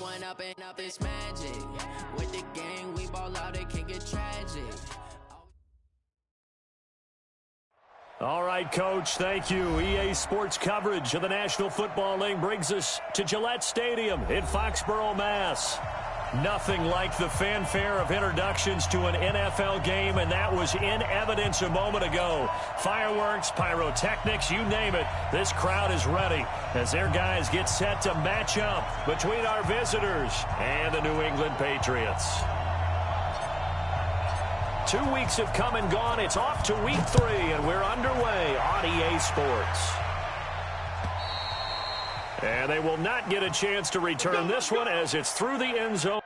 one up and up, it's magic. With the gang, we ball out, it can get tragic. All right, Coach, thank you. EA Sports coverage of the National Football League brings us to Gillette Stadium in Foxborough, Mass. Nothing like the fanfare of introductions to an NFL game, and that was in evidence a moment ago. Fireworks, pyrotechnics, you name it. This crowd is ready as their guys get set to match up between our visitors and the New England Patriots. 2 weeks have come and gone. It's off to week 3, and we're underway on EA Sports. And they will not get a chance to return this one as it's through the end zone.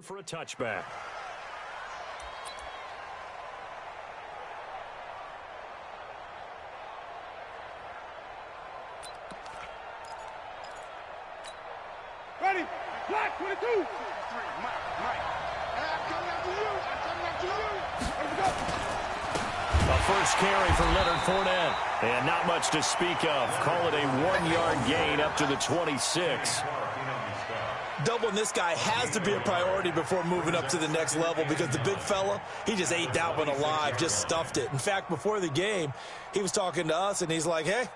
For a touchback. Ready? Black 22. 3, Mike. I'm coming after you. Let's go. A first carry for Leonard Fournette. And not much to speak of. Call it a 1-yard gain up to the 26. Doubling this guy has to be a priority before moving up to the next level because the big fella, he just ate that one alive, just stuffed it. In fact, before the game, he was talking to us, and he's like, hey,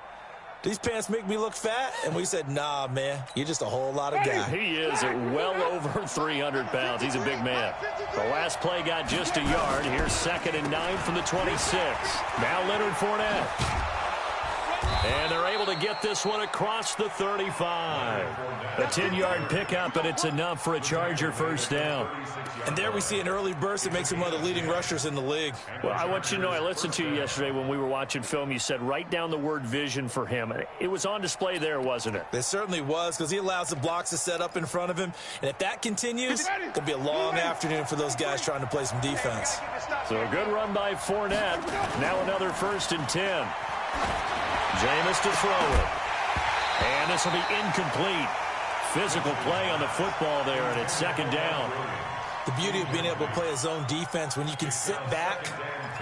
these pants make me look fat? And we said, nah, man, you're just a whole lot of guy. He is at well over 300 pounds. He's a big man. The last play got just a yard. Here's 2nd and 9 from the 26. Now Leonard Fournette. And they're able to get this one across the 35. A 10-yard pickup, and it's enough for a Charger first down. And there we see an early burst that makes him one of the leading rushers in the league. Well, I want you to know, I listened to you yesterday when we were watching film. You said write down the word vision for him. It was on display there, wasn't it? It certainly was, because he allows the blocks to set up in front of him. And if that continues, it could be a long afternoon for those guys trying to play some defense. So a good run by Fournette. Now another 1st and 10. Jameis to throw it. And this will be incomplete. Physical play on the football there, and it's 2nd down. The beauty of being able to play a zone defense, when you can sit back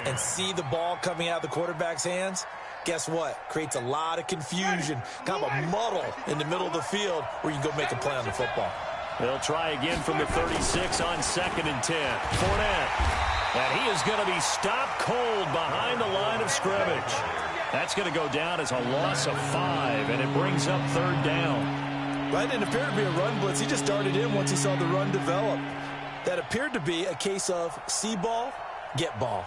and see the ball coming out of the quarterback's hands, guess what? Creates a lot of confusion, kind of a muddle in the middle of the field where you can go make a play on the football. They'll try again from the 36 on 2nd and 10. Fournette. And he is going to be stopped cold behind the line of scrimmage. That's going to go down as a loss of 5, and it brings up 3rd down. That didn't appear to be a run blitz. He just darted in once he saw the run develop. That appeared to be a case of see ball, get ball.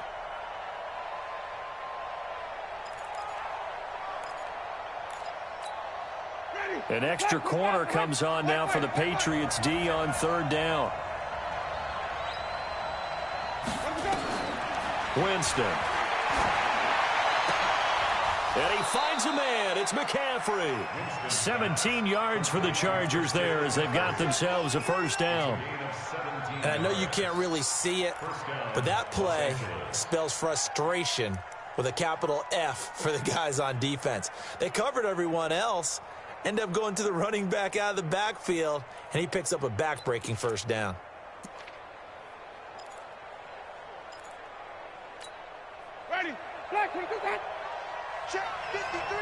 Ready? An extra corner comes on now for the Patriots D on 3rd down. Winston. And he finds a man. It's McCaffrey. 17 yards for the Chargers there as they've got themselves a 1st down. And I know you can't really see it, but that play spells frustration with a capital F for the guys on defense. They covered everyone else, end up going to the running back out of the backfield, and he picks up a back-breaking 1st down. Ready. Black, what is that? Check 53.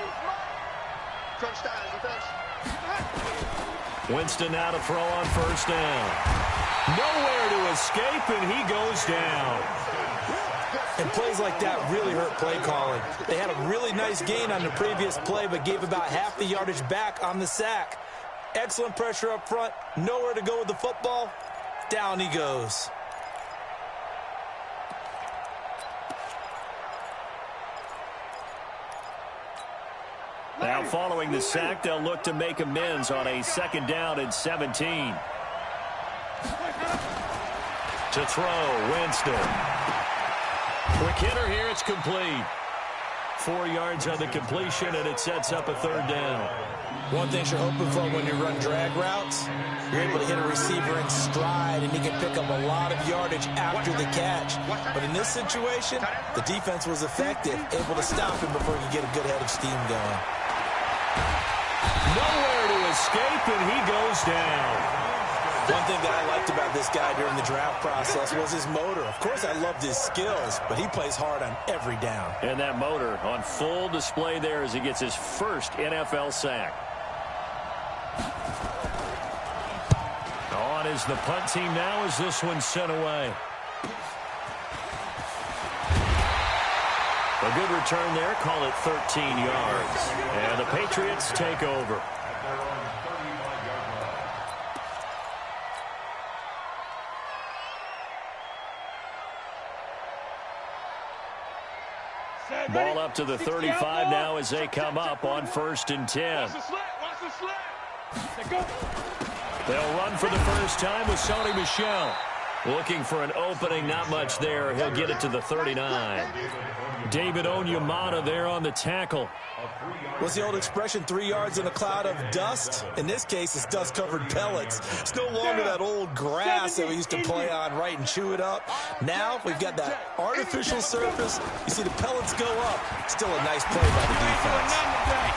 Touchdown, defense. Winston now to throw on 1st down. Nowhere to escape, and he goes down. And plays like that really hurt play calling. They had a really nice gain on the previous play, but gave about half the yardage back on the sack. Excellent pressure up front. Nowhere to go with the football. Down he goes. Now following the sack, they'll look to make amends on a 2nd down and 17. To throw, Winston. Quick hitter here, it's complete. 4 yards on the completion, and it sets up a 3rd down. One thing you're hoping for when you run drag routes, you're able to hit a receiver in stride, and he can pick up a lot of yardage after the catch. But in this situation, the defense was effective, able to stop him before he could get a good head of steam going. Nowhere to escape, and he goes down. One thing that I liked about this guy during the draft process was his motor. Of course, I loved his skills, but he plays hard on every down. And that motor on full display there as he gets his 1st NFL sack. On is the punt team now as this one's sent away. A good return there, call it 13 yards. And the Patriots take over. Ball up to the 35 now as they come up on 1st and 10. They'll run for the first time with Sony Michel. Looking for an opening, not much there. He'll get it to the 39. David Onyemata there on the tackle. What's the old expression, 3 yards in a cloud of dust? In this case, it's dust-covered pellets. It's no longer that old grass that we used to play on, right, and chew it up. Now we've got that artificial surface. You see the pellets go up. Still a nice play by the defense.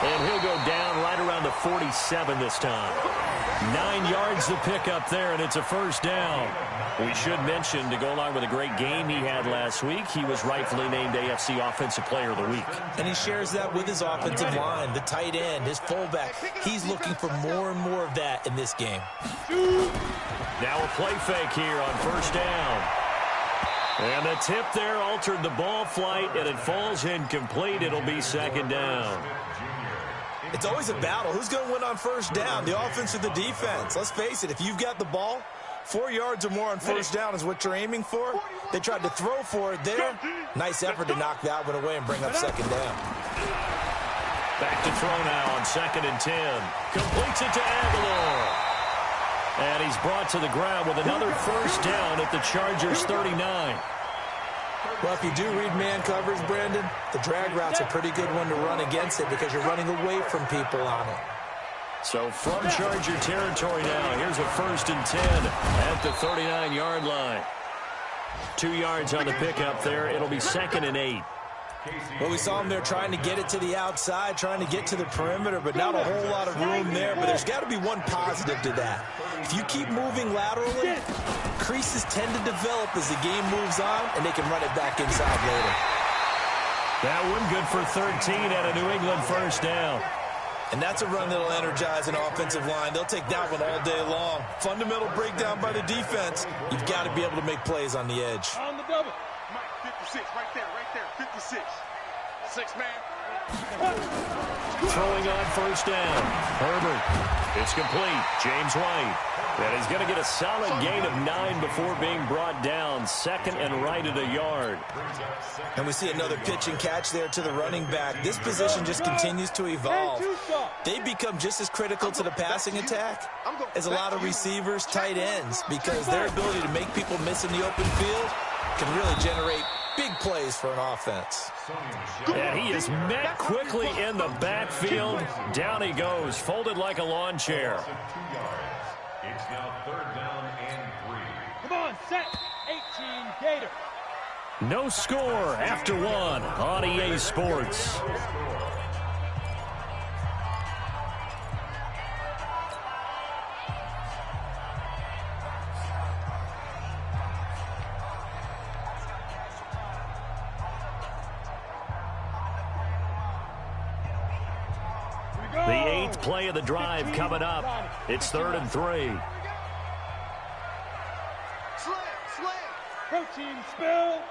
And he'll go down right around the 47 this time. 9 yards to pick up there, and it's a 1st down. We should mention, to go along with a great game he had last week, he was rightfully named AFC Offensive Player of the Week. And he shares that with his offensive line, the tight end, his fullback. He's looking for more and more of that in this game. Now a play fake here on 1st down. And the tip there altered the ball flight, and it falls incomplete. It'll be 2nd down. It's always a battle. Who's going to win on 1st down, the offense or the defense? Let's face it, if you've got the ball, 4 yards or more on 1st down is what you're aiming for. They tried to throw for it there. Nice effort to knock that one away and bring up 2nd down. Back to throw now on 2nd and 10. Completes it to Aguilar. And he's brought to the ground with another 1st down at the Chargers' 39. Well, if you do read man coverage, Brandon, the drag route's a pretty good one to run against it because you're running away from people on it. So from Charger territory now, here's a 1st and 10 at the 39-yard line. 2 yards on the pickup there. It'll be 2nd and 8. Well, we saw him there trying to get it to the outside, trying to get to the perimeter, but not a whole lot of room there. But there's got to be one positive to that. If you keep moving laterally, creases tend to develop as the game moves on, and they can run it back inside later. That one good for 13 at a New England 1st down. And that's a run that'll energize an offensive line. They'll take that one all day long. Fundamental breakdown by the defense. You've got to be able to make plays on the edge. On the double. Mike, 56, right there, 56. 6 man. Throwing on first down. Herbert. It's complete. James White. And he's going to get a solid gain of 9 before being brought down. Second and right at a yard. And we see another pitch and catch there to the running back. This position just continues to evolve. They become just as critical to the passing attack as a lot of receivers, tight ends, because their ability to make people miss in the open field can really generate big plays for an offense. And he is met quickly in the backfield. Down he goes, folded like a lawn chair. It's now 3rd down and 3. Come on, set. 18 Gator. No score after 1 on EA Sports. The 8th play of the drive coming up. It's 3rd and 3. Protein spill.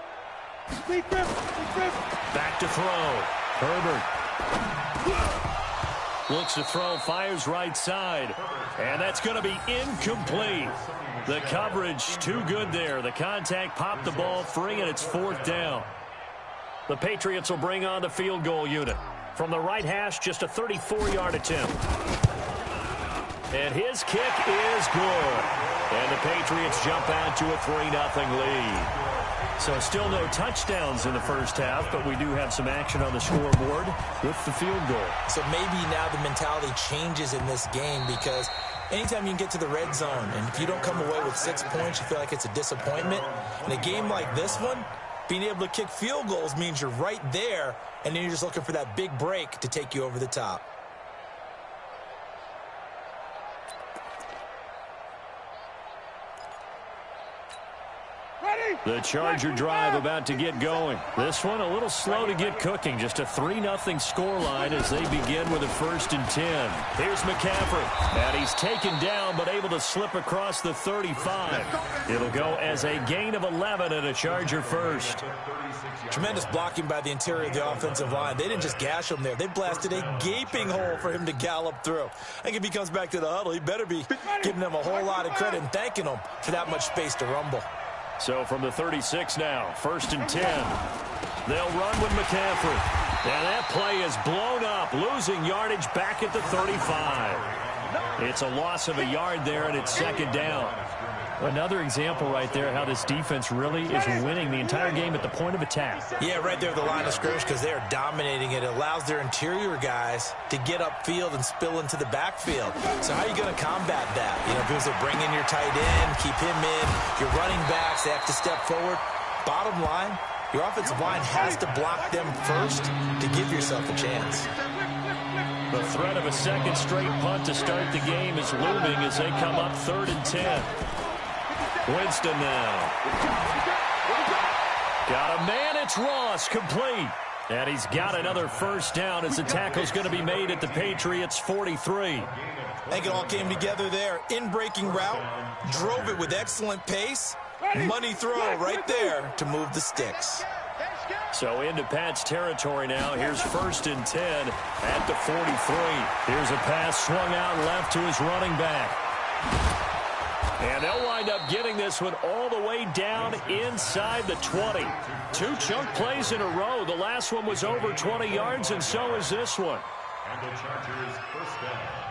Back to throw. Herbert looks to throw, fires right side. And that's going to be incomplete. The coverage too good there. The contact popped the ball free, and it's 4th down. The Patriots will bring on the field goal unit. From the right hash, just a 34-yard attempt. And his kick is good. And the Patriots jump out to a 3-0 lead. So still no touchdowns in the first half, but we do have some action on the scoreboard with the field goal. So maybe now the mentality changes in this game, because anytime you can get to the red zone, and if you don't come away with 6 points, you feel like it's a disappointment. In a game like this one, being able to kick field goals means you're right there, and then you're just looking for that big break to take you over the top. The Charger drive about to get going. This one a little slow to get cooking. Just a 3-0 scoreline as they begin with a 1st and 10. Here's McCaffrey. And he's taken down but able to slip across the 35. It'll go as a gain of 11 and a Charger first. Tremendous blocking by the interior of the offensive line. They didn't just gash him there. They blasted a gaping hole for him to gallop through. I think if he comes back to the huddle, he better be giving them a whole lot of credit and thanking them for that much space to rumble. So from the 36 now, 1st and 10. They'll run with McCaffrey. And that play is blown up, losing yardage back at the 35. It's a loss of a yard there, and it's 2nd down. Another example right there how this defense really is winning the entire game at the point of attack. Yeah, right there at the line of scrimmage, because they are dominating it. It allows their interior guys to get upfield and spill into the backfield. So how are you going to combat that? You know, because they bring in your tight end, keep him in. Your running backs, they have to step forward. Bottom line, your offensive line has to block them first to give yourself a chance. The threat of a second straight punt to start the game is looming as they come up 3rd and 10. Winston now. Got a man, it's Ross, complete. And he's got another 1st down as the tackle's going to be made at the Patriots' 43. I think it all came together there. In-breaking route, drove it with excellent pace. Money throw right there to move the sticks. So into Pat's territory now. Here's 1st and 10 at the 43. Here's a pass swung out left to his running back. And they'll wind up getting this one all the way down inside the 20. 2 chunk plays in a row. The last one was over 20 yards, and so is this one. And the Chargers 1st down.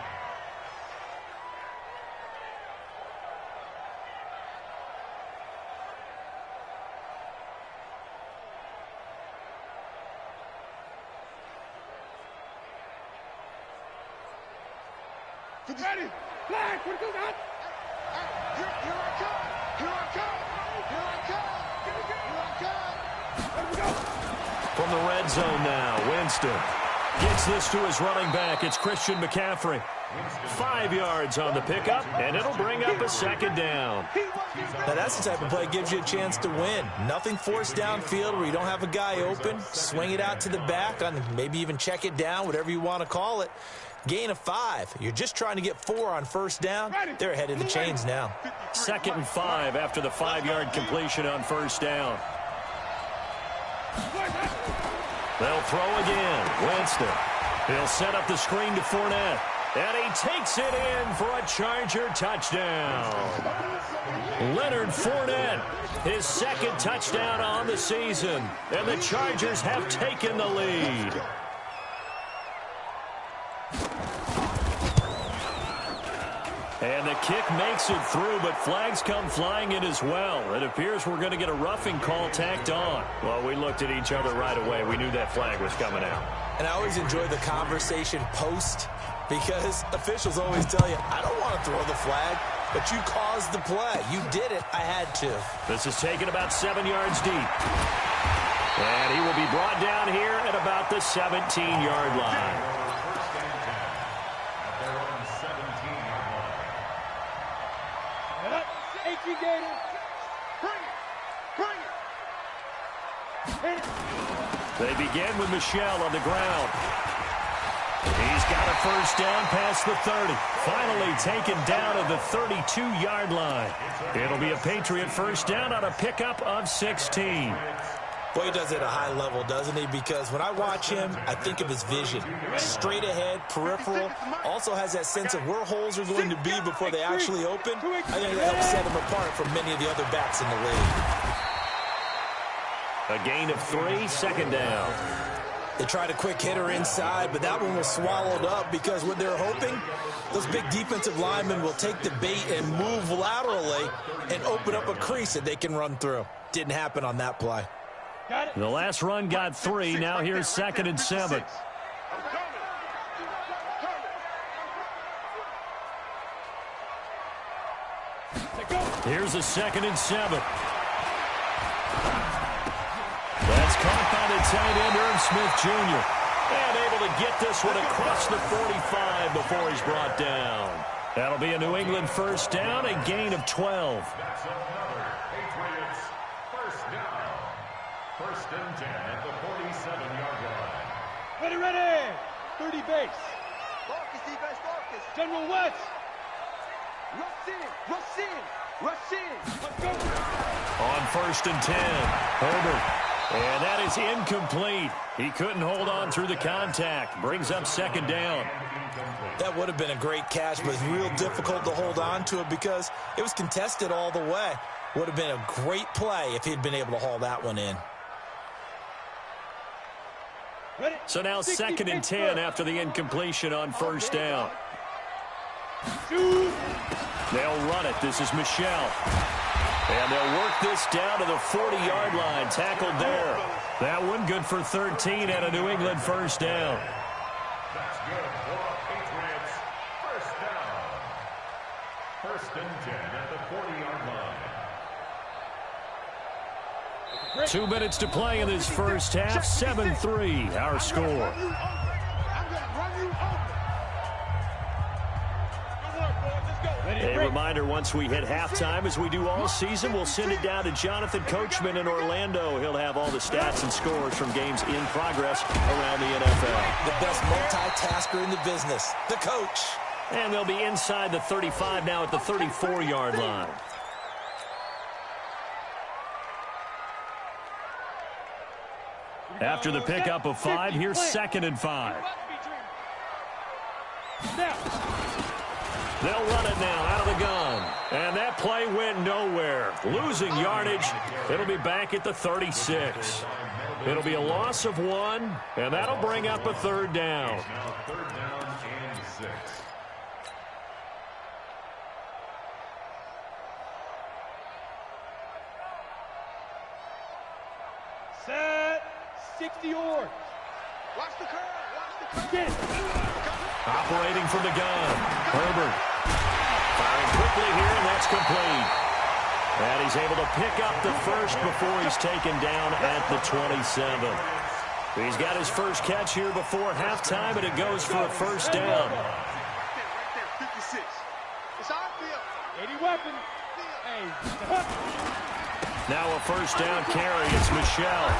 Ready? Flag! What goes on? Here I come! Here I come! Here I come! Here I come! From the red zone now, Winston gets this to his running back. It's Christian McCaffrey. 5 yards on the pickup, and it'll bring up a 2nd down. Now that's the type of play that gives you a chance to win. Nothing forced downfield where you don't have a guy open. Swing it out to the back, and maybe even check it down, whatever you want to call it. Gain of 5. You're just trying to get 4 on 1st down. They're ahead of the chains now. 2nd and 5 after the 5-yard completion on 1st down. They'll throw again. Winston. He'll set up the screen to Fournette. And he takes it in for a Charger touchdown. Leonard Fournette, his second touchdown on the season. And the Chargers have taken the lead. And the kick makes it through, but flags come flying in as well. It appears we're going to get a roughing call tacked on. Well, we looked at each other right away. We knew that flag was coming out. And I always enjoy the conversation post because officials always tell you, I don't want to throw the flag, but you caused the play. You did it. I had to. This is taken about 7 yards deep. And he will be brought down here at about the 17-yard line. 18 Gator. Bring it. They begin with Michel on the ground. He's got a first down past the 30. Finally taken down at the 32-yard line. It'll be a Patriot first down on a pickup of 16. Well, he does it at a high level, doesn't he? Because when I watch him, I think of his vision. Straight ahead, peripheral. Also has that sense of where holes are going to be before they actually open. I think that helps set him apart from many of the other backs in the league. A gain of 3, second down. They tried a quick hitter inside, but that one was swallowed up because what they're hoping, those big defensive linemen will take the bait and move laterally and open up a crease that they can run through. Didn't happen on that play. The last run got 3. Now here's 2nd and 7. Here's a 2nd and 7. That's caught by the tight end, Irv Smith Jr. And able to get this one across the 45 before he's brought down. That'll be a New England first down, a gain of 12. That's another Patriots first down. First and 10 at the 47-yard line. Ready. 30 base. Focus, defense, focus. General West. Rush in. Let's go. On 1st and 10, Herbert. And that is incomplete. He couldn't hold on through the contact. Brings up 2nd down. That would have been a great catch, but it's real difficult to hold on to it because it was contested all the way. Would have been a great play if he'd been able to haul that one in. So now 2nd and 10 after the incompletion on 1st down. They'll run it. This is Michel. And they'll work this down to the 40-yard line. Tackled there. That one good for 13 and a New England first down. That's good for Patriots first down. First and 10 at the 40-yard line. 2 minutes to play in this first half. 7-3 our score. A reminder, once we hit halftime, as we do all season, we'll send it down to Jonathan Coachman in Orlando. He'll have all the stats and scores from games in progress around the NFL. The best multitasker in the business, the coach. And they'll be inside the 35 now at the 34-yard line. After the pickup of 5, here's 2nd and 5. They'll run it now out of the gun. And that play went nowhere. Losing yardage. It'll be back at the 36. It'll be a loss of 1, and that'll bring up a 3rd down. Now 3rd down and 6. Set. 60 yards. Watch the curve. Get it. Operating from the gun. Herbert. Firing quickly here, and that's complete. And he's able to pick up the first before he's taken down at the 27. He's got his first catch here before halftime, and it goes for a first down. Right there, 56. It's our field. 80 weapons. Hey. Now a first down carry. It's Michel.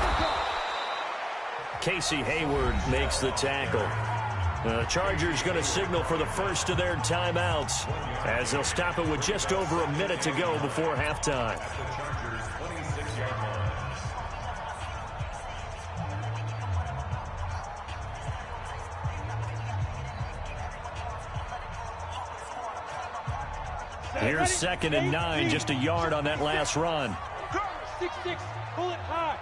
Casey Hayward makes the tackle. The Chargers going to signal for the first of their timeouts as they'll stop it with just over a minute to go before halftime. Here's 2nd and 9, just a yard on that last run. 6-6, pull it high.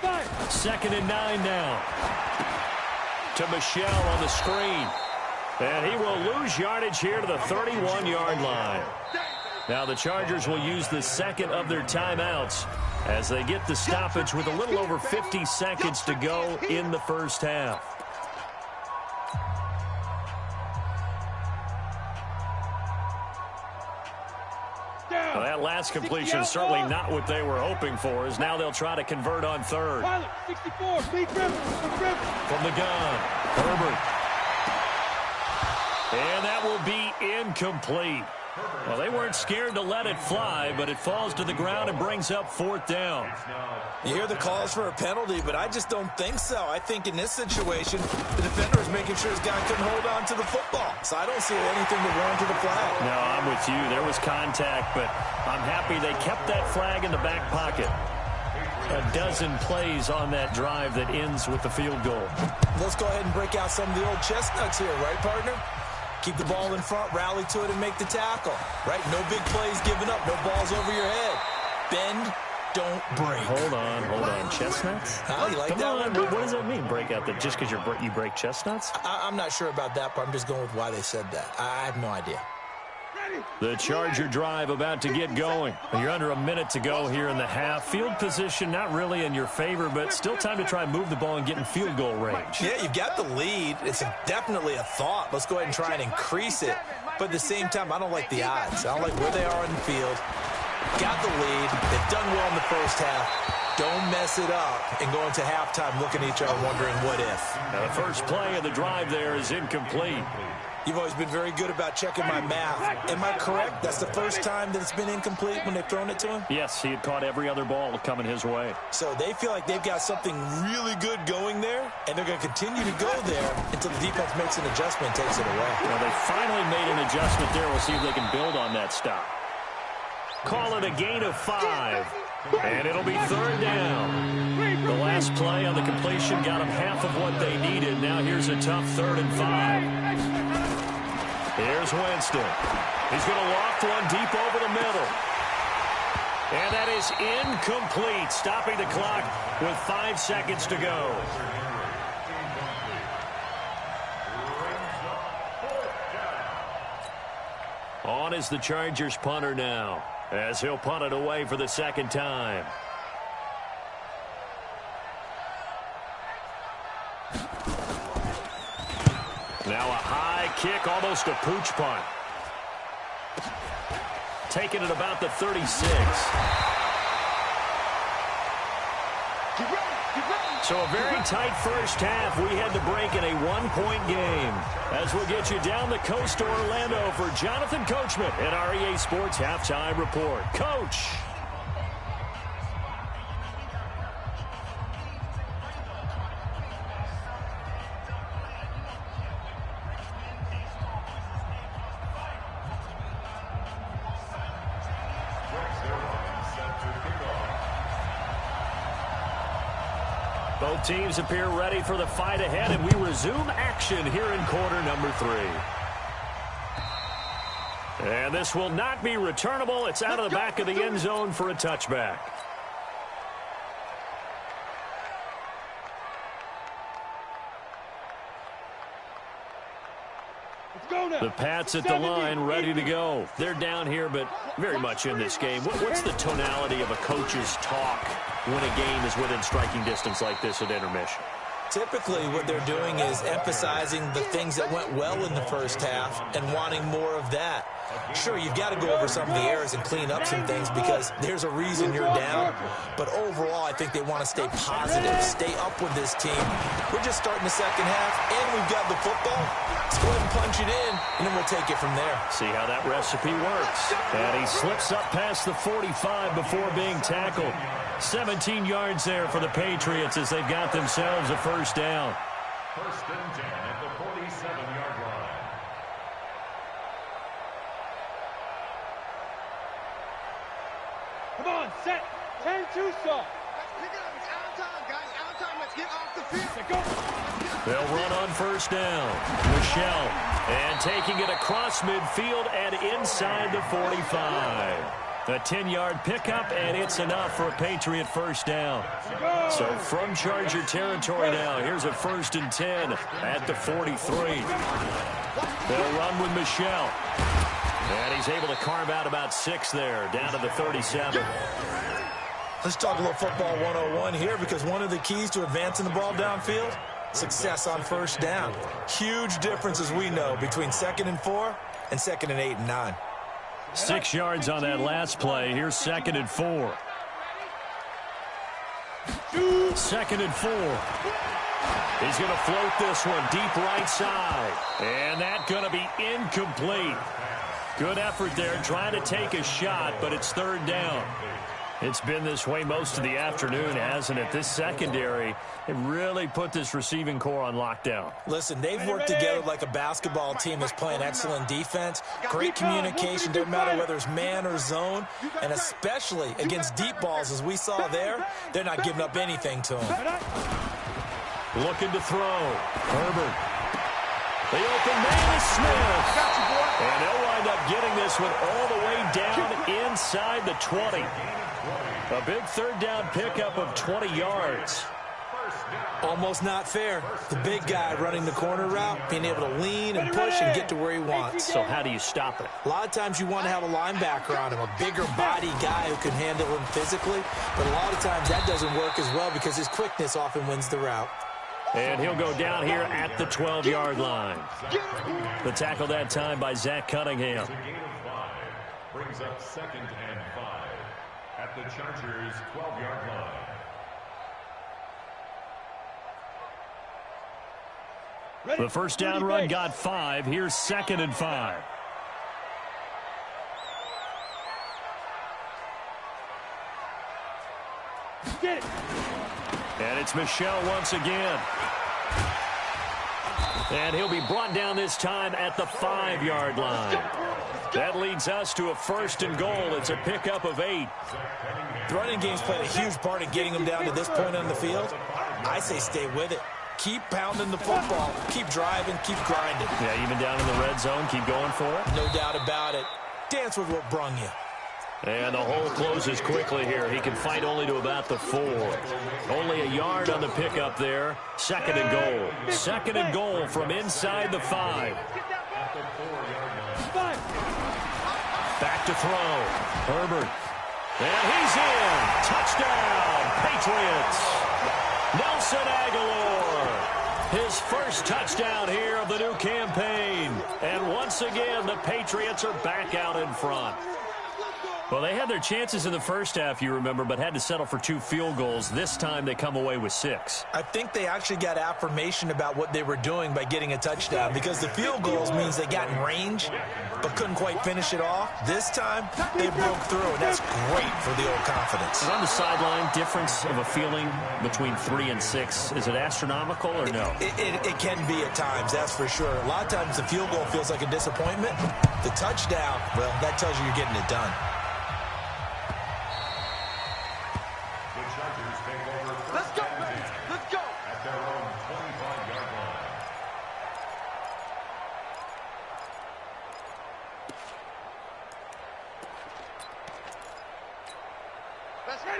Fire. 2nd and 9 now. To Michelle on the screen. And he will lose yardage here to the 31-yard line. Now the Chargers will use the second of their timeouts as they get the stoppage with a little over 50 seconds to go in the first half. Well, that last completion is certainly not what they were hoping for, as now they'll try to convert on third. Pilot, 64, Lee Griffin. From the gun, Herbert. And that will be incomplete. Well, they weren't scared to let it fly, but it falls to the ground and brings up 4th down. You hear the calls for a penalty, but I just don't think so. I think in this situation, the defender is making sure his guy couldn't hold on to the football. So I don't see anything to warrant the flag. No, I'm with you. There was contact, but I'm happy they kept that flag in the back pocket. A dozen plays on that drive that ends with the field goal. Let's go ahead and break out some of the old chestnuts here, right, partner? Keep the ball in front, rally to it, and make the tackle. Right? No big plays given up. No balls over your head. Bend, don't break. Hold on. Chestnuts? Oh, you like Come that on. one? What does that mean, break out? That just because you break chestnuts? I'm not sure about that, but I'm just going with why they said that. I have no idea. The Charger drive about to get going. You're under a minute to go here in the half. Field position not really in your favor, but still time to try and move the ball and get in field goal range. Yeah, you've got the lead. It's definitely a thought. Let's go ahead and try and increase it. But at the same time, I don't like the odds. I don't like where they are in the field. Got the lead. They've done well in the first half. Don't mess it up and go into halftime looking at each other wondering what if. Now the first play of the drive there is incomplete. You've always been very good about checking my math. Am I correct? That's the first time that it's been incomplete when they've thrown it to him? Yes, he had caught every other ball coming his way. So they feel like they've got something really good going there, and they're going to continue to go there until the defense makes an adjustment and takes it away. Well, they finally made an adjustment there. We'll see if they can build on that stop. Call it a gain of 5, and it'll be 3rd down. The last play on the completion got them half of what they needed. Now here's a tough 3rd and 5. Here's Winston. He's going to loft one deep over the middle. And that is incomplete, stopping the clock with 5 seconds to go. On is the Chargers punter now, as he'll punt it away for the 2nd time. Now a high kick, almost a pooch punt. Taking it about the 36. So a very tight first half. We had to break in a 1-point game. As we'll get you down the coast to Orlando for Jonathan Coachman at our EA Sports Halftime Report. Coach. Both teams appear ready for the fight ahead, and we resume action here in quarter number 3. And this will not be returnable. It's out of the back of the end zone for a touchback. The Pats at the line, ready to go. They're down here, but very much in this game. What's the tonality of a coach's talk when a game is within striking distance like this at intermission? Typically, what they're doing is emphasizing the things that went well in the first half and wanting more of that. Sure, you've got to go over some of the errors and clean up some things because there's a reason you're down. But overall, I think they want to stay positive, stay up with this team. We're just starting the second half, and we've got the football. Let's go ahead and punch it in, and then we'll take it from there. See how that recipe works. And he slips up past the 45 before being tackled. 17 yards there for the Patriots as they've got themselves a first down. 1st and 10 at the 47-yard line. Come on, set. 10-2 saw. Pick it up. It's out of time, guys. Out of They'll run on first down. Michelle, and taking it across midfield and inside the 45. A 10-yard pickup, and it's enough for a Patriot first down. So from Charger territory now, here's a 1st and 10 at the 43. They'll run with Michelle. And he's able to carve out about 6 there, down to the 37. Let's talk a little football 101 here, because one of the keys to advancing the ball downfield, success on first down. Huge difference, as we know, between 2nd and 4 and 2nd and 8 and 9. 6 yards on that last play. Here's 2nd and 4. 2nd and 4. He's going to float this one deep right side. And that's going to be incomplete. Good effort there, trying to take a shot, but it's 3rd down. It's been this way most of the afternoon, hasn't it? This secondary, it really put this receiving core on lockdown. Listen, they've worked together like a basketball team that's playing excellent defense. Great communication, doesn't matter whether it's man or zone. And especially against deep balls, as we saw there, they're not giving up anything to them. Looking to throw. Herbert. The open man is Smith. And they'll wind up getting this one all the way down inside the 20. A big 3rd down pickup of 20 yards. Almost not fair. The big guy running the corner route, being able to lean and push and get to where he wants. So how do you stop it? A lot of times you want to have a linebacker on him, a bigger body guy who can handle him physically. But a lot of times that doesn't work as well because his quickness often wins the route. And he'll go down here at the 12-yard line. The tackle that time by Zach Cunningham. Brings up 2nd and 5 at the Chargers' 12-yard line. The first down run got 5. Here's 2nd and 5. Get it. And it's Michelle once again. And he'll be brought down this time at the 5-yard line. That leads us to a 1st and goal. It's a pickup of 8. The running game's played a huge part in getting him down to this point on the field. I say stay with it. Keep pounding the football. Keep driving. Keep grinding. Yeah, even down in the red zone, keep going for it. No doubt about it. Dance with what brung you. And the hole closes quickly here. He can fight only to about the 4. Only a yard on the pickup there. 2nd and goal. 2nd and goal from inside the 5. Back to throw. Herbert. And he's in. Touchdown, Patriots. Nelson Aguilar. His first touchdown here of the new campaign. And once again, the Patriots are back out in front. Well, they had their chances in the first half, you remember, but had to settle for 2 field goals. This time they come away with 6. I think they actually got affirmation about what they were doing by getting a touchdown, because the field goals means they got in range but couldn't quite finish it off. This time they broke through, and that's great for the old confidence. On the sideline, difference of a feeling between 3 and 6, is it astronomical or no? It can be at times, that's for sure. A lot of times the field goal feels like a disappointment. The touchdown, well, that tells you you're getting it done.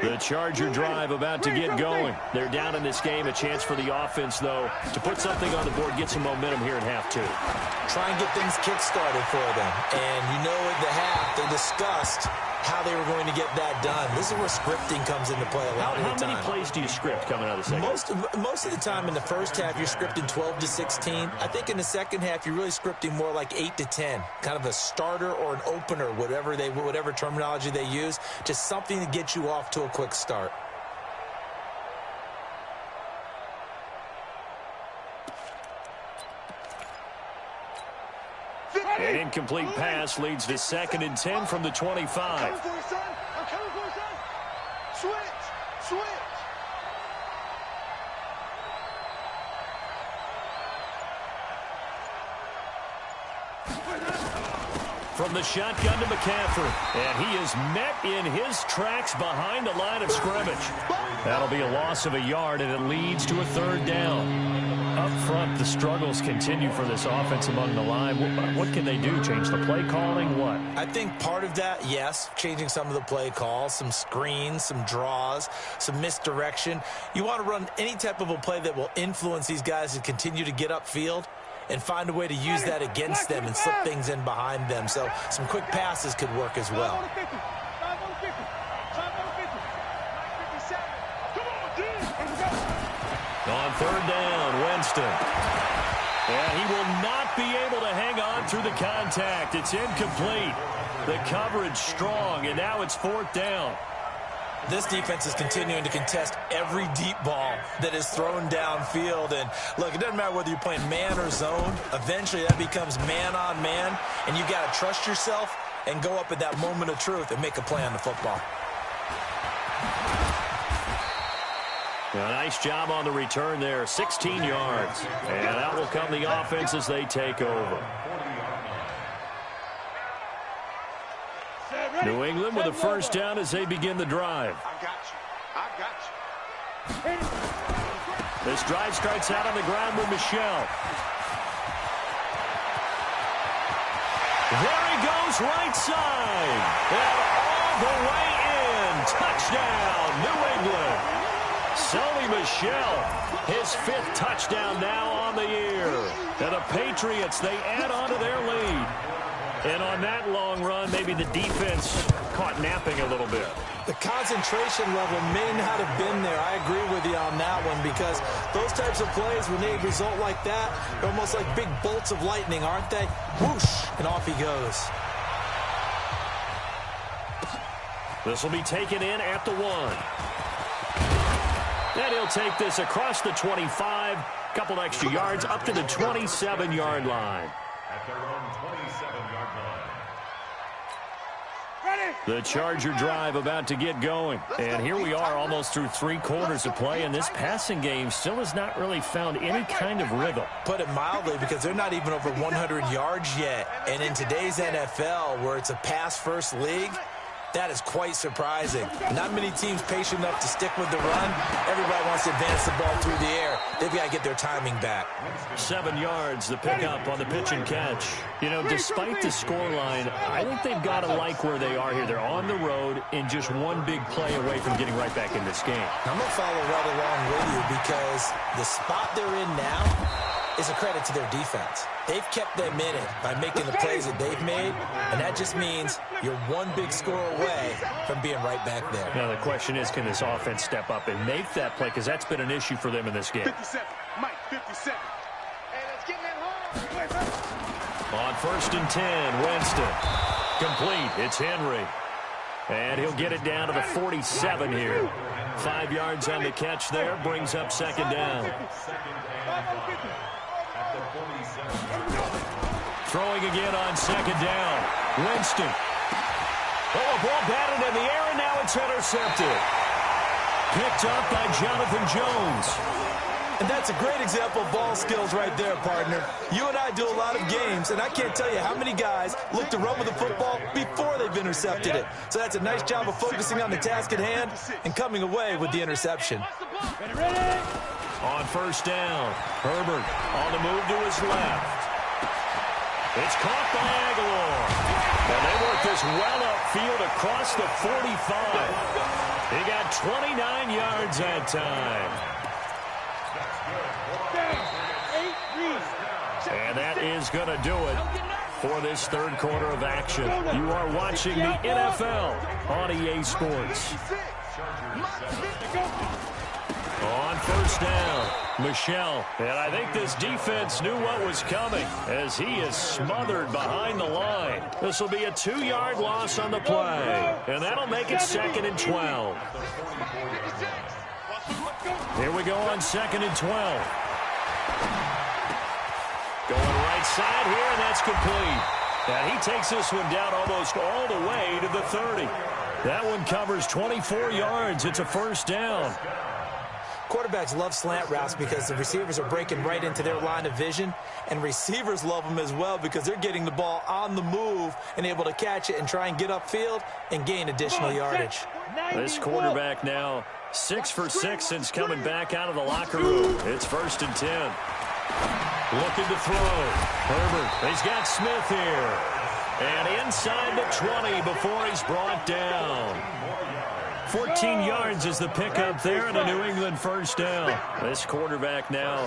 The Charger drive about to get going. They're down in this game. A chance for the offense, though, to put something on the board, get some momentum here in half 2. Try and get things kick-started for them. And you know at the half, they discussed how they were going to get that done. This is where scripting comes into play a lot of the time. How many plays do you script coming out of the second? Most of the time in the first half, you're scripting 12 to 16. I think in the second half, you're really scripting more like 8 to 10. Kind of a starter or an opener, whatever terminology they use. Just something to get you off to a quick start. An incomplete pass leads to 2nd and 10 from the 25. I'm coming for you, son. I'm coming for you, son. Switch. from the shotgun to McCaffrey. And he is met in his tracks behind the line of scrimmage. That'll be a loss of a yard, and it leads to a third down. Up front, the struggles continue for this offense among the line. What can they do? Change the play calling? What? I think part of that, yes, changing some of the play calls, some screens, some draws, some misdirection. You want to run any type of a play that will influence these guys to continue to get upfield and find a way to use that against them and slip things in behind them. So some quick passes could work as well. On third down, Winston. And he will not be able to hang on through the contact. It's incomplete. The coverage strong, and now it's fourth down. This defense is continuing to contest every deep ball that is thrown downfield. And, look, it doesn't matter whether you're playing man or zone. Eventually, that becomes man-on-man, and you've got to trust yourself and go up at that moment of truth and make a play on the football. A nice job on the return there, 16 yards. And out will come the offense as they take over. New England with a first down as they begin the drive. I got you. This drive starts out on the ground with Michel. There he goes, right side. And all the way in. Touchdown, New England. Sony Michel, his 5th touchdown now on the year. And the Patriots, they add on to their lead. And on that long run, maybe the defense caught napping a little bit. The concentration level may not have been there. I agree with you on that one, because those types of plays, when they result like that, they're almost like big bolts of lightning, aren't they? Whoosh, and off he goes. This will be taken in at the 1. And he'll take this across the 25, couple extra yards up to the 27-yard line. At their own 27-yard line. The Charger drive about to get going. And here we are almost through 3 quarters of play, and this passing game still has not really found any kind of rhythm. Put it mildly, because they're not even over 100 yards yet. And in today's NFL, where it's a pass-first league, that is quite surprising. Not many teams patient enough to stick with the run. Everybody wants to advance the ball through the air. They've got to get their timing back. 7 yards, the pickup on the pitch and catch. You know, despite the scoreline, I think they've got to like where they are here. They're on the road and just one big play away from getting right back in this game. I'm going to follow right along with you, because the spot they're in now is a credit to their defense. They've kept them in it by making the plays that they've made, and that just means you're one big score away from being right back there. Now, the question is, can this offense step up and make that play? Because that's been an issue for them in this game. 57, Mike, 57. Hey, let's get that home. On 1st and 10, Winston. Complete. It's Henry. And he'll get it down to the 47 here. 5 yards on the catch there. Brings up 2nd down. Throwing again on 2nd down. Winston. Oh, a ball batted in the air, and now it's intercepted. Picked up by Jonathan Jones. And that's a great example of ball skills right there, partner. You and I do a lot of games, and I can't tell you how many guys look to run with the football before they've intercepted it. So that's a nice job of focusing on the task at hand and coming away with the interception. On 1st down, Herbert on the move to his left. It's caught by Aguilar. And they work this well upfield across the 45. He got 29 yards that time. And that is going to do it for this 3rd quarter of action. You are watching the NFL on EA Sports. On 1st down, Michel. And I think this defense knew what was coming as he is smothered behind the line. This will be a 2-yard loss on the play. And that'll make it 2nd and 12. Here we go on 2nd and 12. Going right side here, and that's complete. And he takes this one down almost all the way to the 30. That one covers 24 yards. It's a 1st down. Quarterbacks love slant routes because the receivers are breaking right into their line of vision, and receivers love them as well because they're getting the ball on the move and able to catch it and try and get upfield and gain additional yardage. This quarterback now 6 for 6 since coming back out of the locker room. It's 1st and 10. Looking to throw. Herbert, he's got Smith here. And inside the 20 before he's brought down. 14 yards is the pickup there and a New England first down. This quarterback now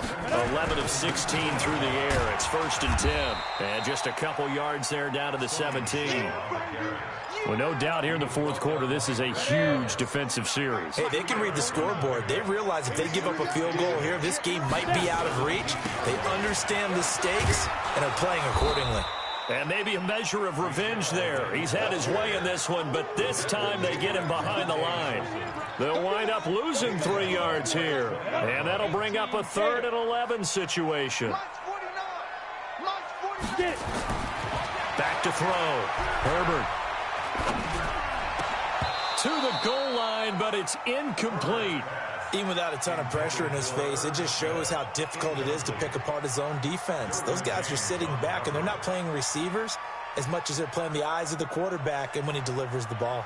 11 of 16 through the air. It's 1st and 10. And just a couple yards there down to the 17. Well, no doubt here in the fourth quarter, this is a huge defensive series. Hey, they can read the scoreboard. They realize if they give up a field goal here, this game might be out of reach. They understand the stakes and are playing accordingly. And maybe a measure of revenge there. He's had his way in this one, but this time they get him behind the line. They'll wind up losing 3 yards here. And that'll bring up a 3rd and 11 situation. Back to throw. Herbert. To the goal line, but it's incomplete. Even without a ton of pressure in his face, it just shows how difficult it is to pick apart his own defense. Those guys are sitting back, and they're not playing receivers as much as they're playing the eyes of the quarterback and when he delivers the ball.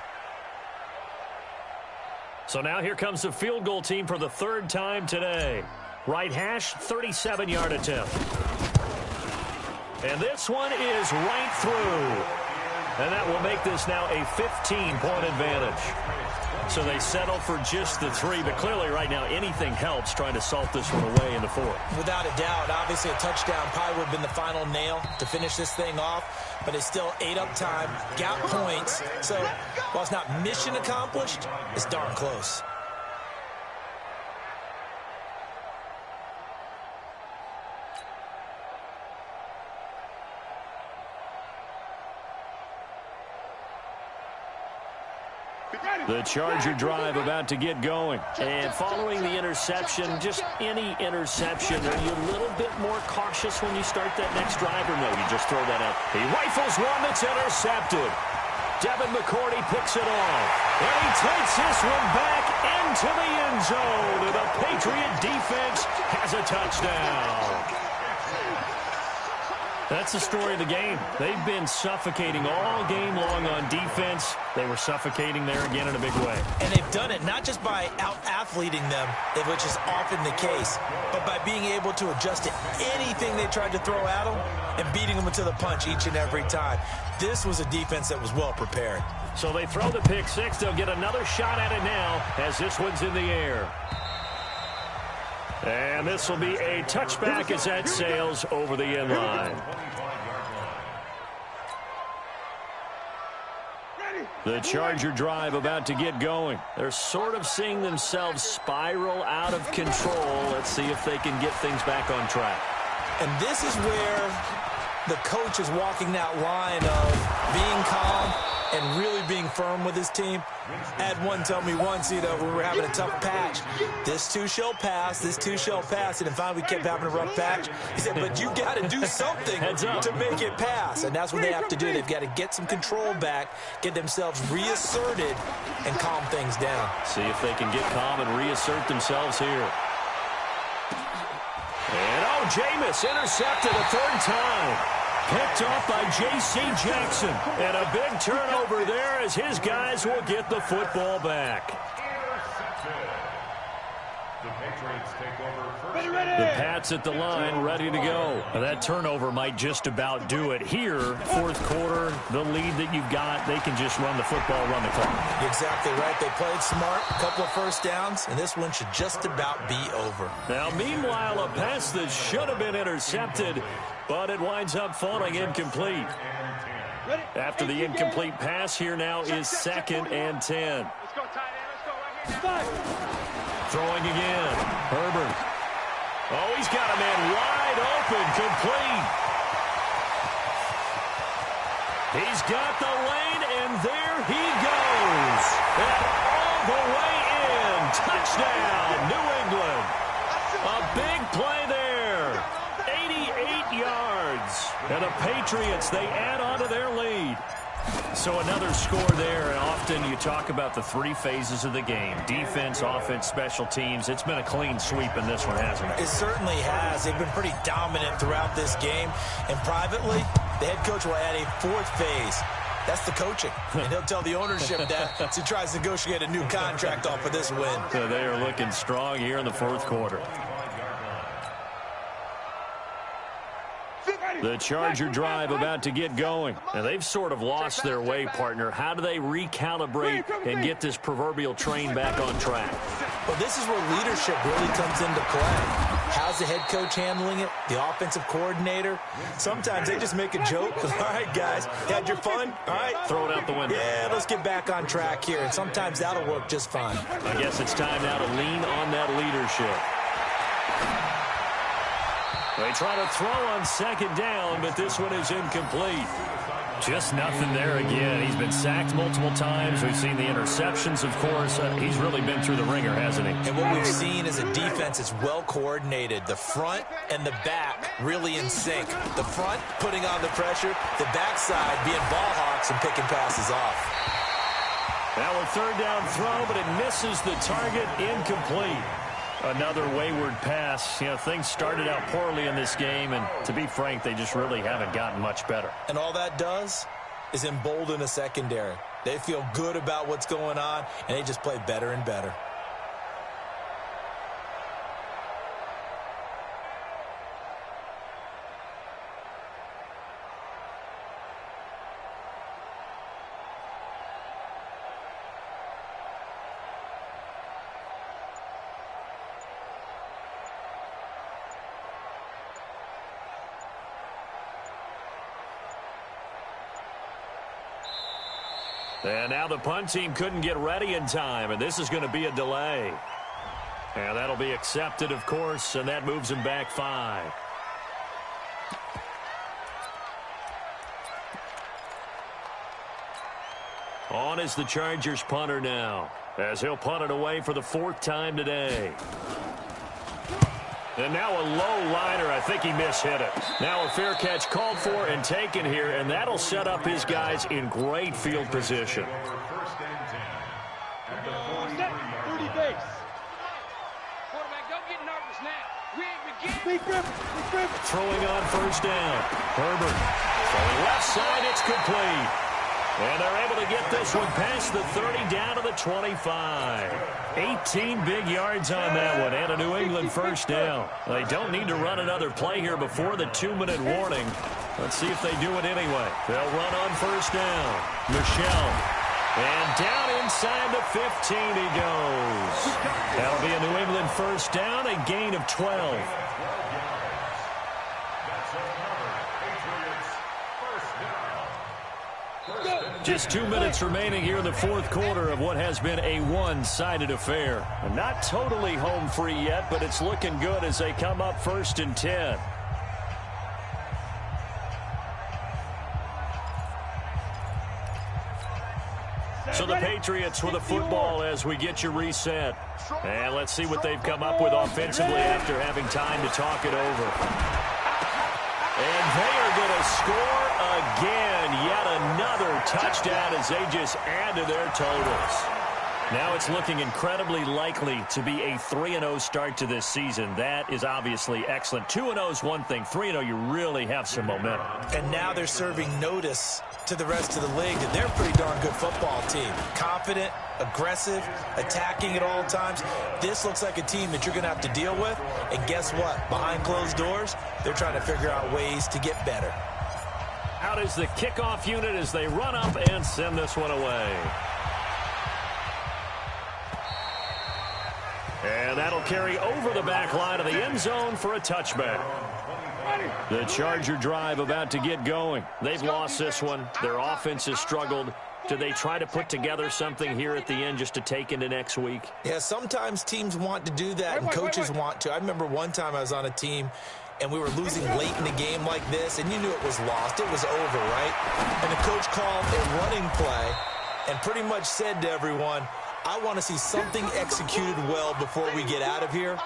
So now here comes the field goal team for the 3rd time today. Right hash, 37-yard attempt. And this one is right through. And that will make this now a 15-point advantage. So they settle for just the 3, but clearly right now anything helps trying to salt this one away in the 4th. Without a doubt, obviously a touchdown probably would have been the final nail to finish this thing off, but it's still 8 up time, got points. So while it's not mission accomplished, it's darn close. The Charger drive about to get going. And following the interception, just any interception, are you a little bit more cautious when you start that next drive, or no, you just throw that out? He rifles one that's intercepted. Devin McCourty picks it off. And he takes this one back into the end zone. And the Patriot defense has a touchdown. That's the story of the game. They've been suffocating all game long on defense. They were suffocating there again in a big way. And they've done it not just by out-athleting them, which is often the case, but by being able to adjust to anything they tried to throw at them and beating them into the punch each and every time. This was a defense that was well prepared. So they throw the pick six. They'll get another shot at it now as this one's in the air. And this will be a touchback as that sails over the end line. The Charger drive about to get going. They're sort of seeing themselves spiral out of control. Let's see if they can get things back on track. And this is where the coach is walking that line of being calm and really being firm with his team. I had one tell me once, when we were having a tough patch, this too shall pass, this too shall pass. And finally we kept having a rough patch. He said, but you got to do something to make it pass. And that's what they have to do. They've got to get some control back, get themselves reasserted, and calm things down. See if they can get calm and reassert themselves here. And Jameis intercepted a 3rd time. Picked off by J.C. Jackson. And a big turnover there as his guys will get the football back. The Patriots take over first. The Pats at the line, ready to go. And that turnover might just about do it. Here, 4th quarter, the lead that you've got, they can just run the football, run the clock. Exactly right. They played smart, a couple of first downs, and this one should just about be over. Now, meanwhile, a pass that should have been intercepted, but it winds up falling incomplete. After the incomplete pass, here now is 2nd and 10. Let's go, tight end. Let's go right here. Throwing again. Herbert. Oh, he's got a man wide open, complete. He's got the lane, and there he goes. And all the way in. Touchdown, New England. A big play there. 88 yards. And the Patriots, they add on to their lead. So another score there, and often you talk about the three phases of the game: defense, offense, special teams. It's been a clean sweep in this one, hasn't it? It certainly has. They've been pretty dominant throughout this game. And privately, the head coach will add a fourth phase. That's the coaching. And he'll tell the ownership that as he tries to negotiate a new contract off of this win. So they are looking strong here in the fourth quarter. The Charger drive about to get going. Now, they've sort of lost their way, partner. How do they recalibrate and get this proverbial train back on track? Well, this is where leadership really comes into play. How's the head coach handling it? The offensive coordinator? Sometimes they just make a joke. All right, guys, you had your fun? All right. Throw it out the window. Yeah, let's get back on track here. And sometimes that'll work just fine. I guess it's time now to lean on that leadership. They try to throw on second down, but this one is incomplete. Just nothing there again. He's been sacked multiple times. We've seen the interceptions, of course. He's really been through the ringer, hasn't he? And what we've seen is a defense that's well coordinated. The front and the back really in sync. The front putting on the pressure. The backside being ball hawks and picking passes off. Now a third down throw, but it misses the target. Incomplete. Another wayward pass. You know, things started out poorly in this game, and to be frank, they just really haven't gotten much better. And all that does is embolden a secondary. They feel good about what's going on, and they just play better and better. And now the punt team couldn't get ready in time, and this is going to be a delay. And that'll be accepted, of course, and that moves him back 5. On is the Chargers punter now, as he'll punt it away for the 4th time today. And now a low liner. I think he mishit it. Now a fair catch called for and taken here, and that'll set up his guys in great field position. First and 10. At the 30 base. Quarterback, don't get nervous now. We ain't beginning. Big grip. Throwing on first down. Herbert. Throwing left side. It's complete. And they're able to get this one past the 30 down to the 25. 18 big yards on that one and a New England first down. They don't need to run another play here before the 2-minute warning. Let's see if they do it anyway. They'll run on first down. Michel. And down inside the 15 he goes. That'll be a New England first down, a gain of 12. Just 2 minutes remaining here in the fourth quarter of what has been a one-sided affair. Not totally home free yet, but it's looking good as they come up 1st and 10. So the Patriots with a football as we get you reset. And let's see what they've come up with offensively after having time to talk it over. And they are going to score again. Yet another touchdown as they just add to their totals. Now it's looking incredibly likely to be a 3-0 start to this season. That is obviously excellent. 2-0 is one thing. 3-0, you really have some momentum. And now they're serving notice to the rest of the league that they're a pretty darn good football team. Confident, aggressive, attacking at all times. This looks like a team that you're going to have to deal with. And guess what? Behind closed doors, they're trying to figure out ways to get better. Out is the kickoff unit as they run up and send this one away. And that'll carry over the back line of the end zone for a touchback. The Charger drive about to get going. They've lost this one. Their offense has struggled. Do they try to put together something here at the end just to take into next week? Yeah, sometimes teams want to do that and coaches want to. I remember one time I was on a team and we were losing late in the game like this, and you knew it was lost. It was over, right? And the coach called a running play and pretty much said to everyone, I want to see something executed well before we get out of here.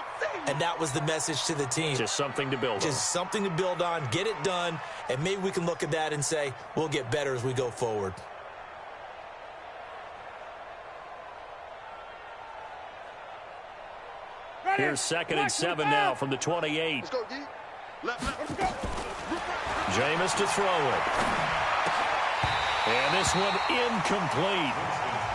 and that was the message to the team. Just something to build on. Just something to build on, get it done, and maybe we can look at that and say, we'll get better as we go forward. Here's 2nd and 7 now from the 28. Let's go, D. Left. Jameis to throw it. And this one incomplete.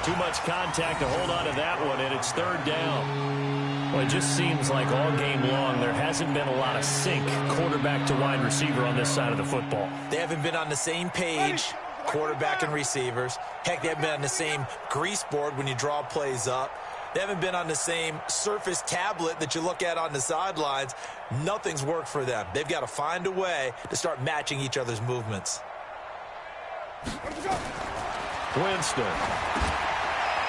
Too much contact to hold on to that one, and it's 3rd down. Well, it just seems like all game long there hasn't been a lot of sync quarterback to wide receiver on this side of the football. They haven't been on the same page, quarterback and receivers. Heck, they haven't been on the same grease board when you draw plays up. They haven't been on the same Surface tablet that you look at on the sidelines. Nothing's worked for them. They've got to find a way to start matching each other's movements. Winston.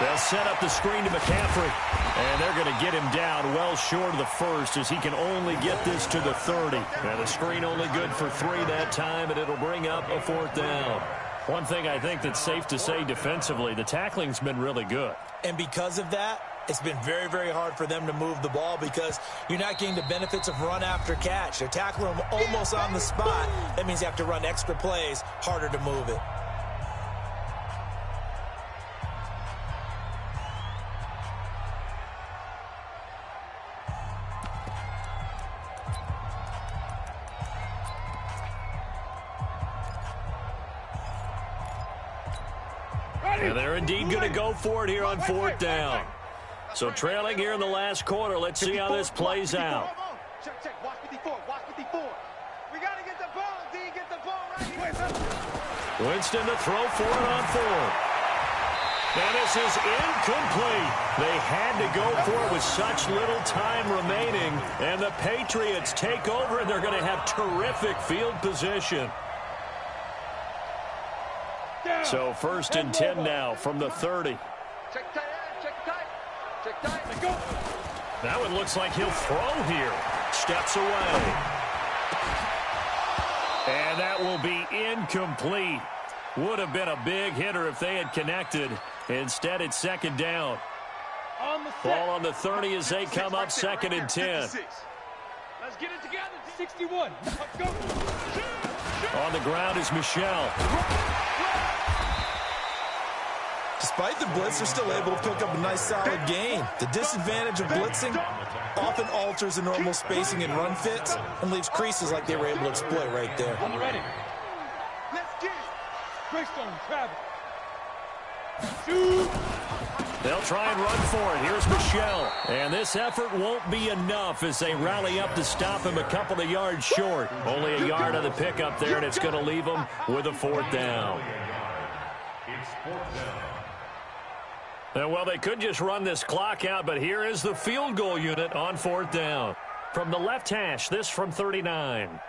They'll set up the screen to McCaffrey, and they're going to get him down well short of the first as he can only get this to the 30. And the screen only good for 3 that time, and it'll bring up a 4th down. One thing I think that's safe to say defensively, the tackling's been really good. And because of that, it's been very, very hard for them to move the ball because you're not getting the benefits of run after catch. They're tackling them almost on the spot. That means you have to run extra plays, harder to move it. And they're indeed going to go for it here on 4th down. So trailing here in the last quarter. Let's see how this plays out. Check. Watch 54. We got to get the ball, D. Get the ball right here. Winston to throw for it on 4th. And this is incomplete. They had to go for it with such little time remaining. And the Patriots take over, and they're going to have terrific field position. So 1st and 10 now from the 30. Check tight. Let's go. That one looks like he'll throw here. Steps away. And that will be incomplete. Would have been a big hitter if they had connected. Instead, it's 2nd down. Ball on the 30 as they come up 2nd and 10. Let's get it together. 61. Let's go. On the ground is Michelle. Despite the blitz, they're still able to pick up a nice, solid gain. The disadvantage of blitzing often alters the normal spacing and run fits and leaves creases like they were able to exploit right there. I'm ready. Let's get it. Greystone, travel. Shoot. They'll try and run for it. Here's Michelle. And this effort won't be enough as they rally up to stop him a couple of yards short. Only a yard on the pickup there, and it's going to leave them with a 4th down. It's 4th down. And well, they could just run this clock out, but here is the field goal unit on 4th down. From the left hash, this from 39.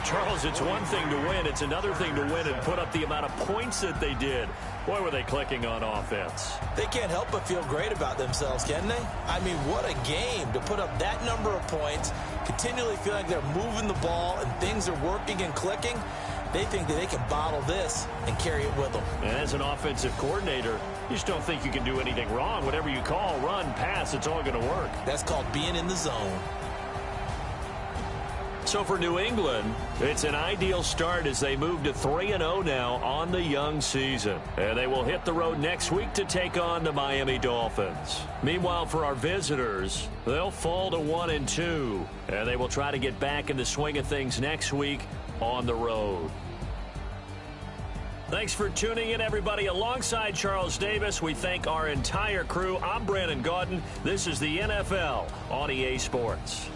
Charles, it's one thing to win. It's another thing to win and put up the amount of points that they did. Boy, were they clicking on offense. They can't help but feel great about themselves, can they? I mean, what a game to put up that number of points, continually feeling like they're moving the ball and things are working and clicking. They think that they can bottle this and carry it with them. And as an offensive coordinator, you just don't think you can do anything wrong. Whatever you call, run, pass, it's all going to work. That's called being in the zone. So for New England, it's an ideal start as they move to 3-0 now on the young season. And they will hit the road next week to take on the Miami Dolphins. Meanwhile, for our visitors, they'll fall to 1-2. And they will try to get back in the swing of things next week on the road. Thanks for tuning in, everybody. Alongside Charles Davis, we thank our entire crew. I'm Brandon Gaudin. This is the NFL on EA Sports.